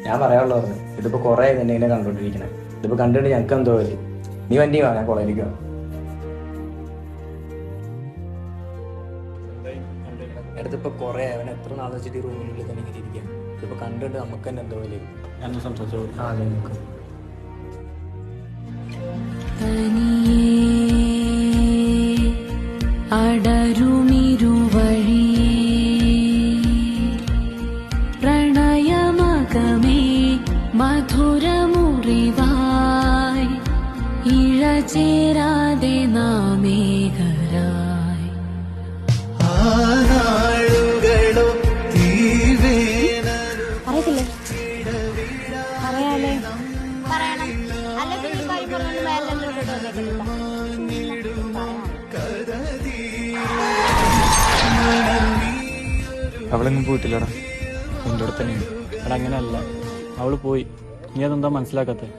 ഞാൻ പറയാനുള്ളത് പറഞ്ഞു. ഇതിപ്പോ കുറെ തന്നെ ഇങ്ങനെ കണ്ടോണ്ടിരിക്കണേ. ഇതിപ്പോ കണ്ടിട്ട് ഞങ്ങൾക്ക് എന്തോ പോലെ. നീ വണ്ടി വാ, ഞാൻ കോളേജിലേക്ക് വാ. അടുത്തിപ്പോ കുറെ അവൻ എത്ര നാൾ വെച്ചിട്ട് ഈ റൂമിനുള്ളിൽ തന്നെ ഇങ്ങനെ ഇരിക്കാം. ഇതിപ്പോ കണ്ടിട്ട് നമുക്ക് തന്നെ എന്തോ പോലെ. ഞാൻ സംസാരിച്ചോളൂ. അതെ നോക്കാം. അടരുമിരുവഴി പ്രണയമകമേ മധുരമുറിവായി ഇഴചേരാതെ നാമേകരായി പറയത്തില്ലേ? പറയാലേ? പറയണം. അല്ല പിന്നെ ഈ കൈ പറഞ്ഞോണ്ട് മേലെല്ലാം ഇട്ടിട്ട് വന്നേക്കത്തില്ല. അവളെങ്ങും പോയിട്ടില്ലടാ, എൻ്റെ അടുത്ത് തന്നെയാണ്. എടാ അങ്ങനെയല്ല, അവള് പോയി. നീ അതെന്താ മനസ്സിലാക്കാത്തത്?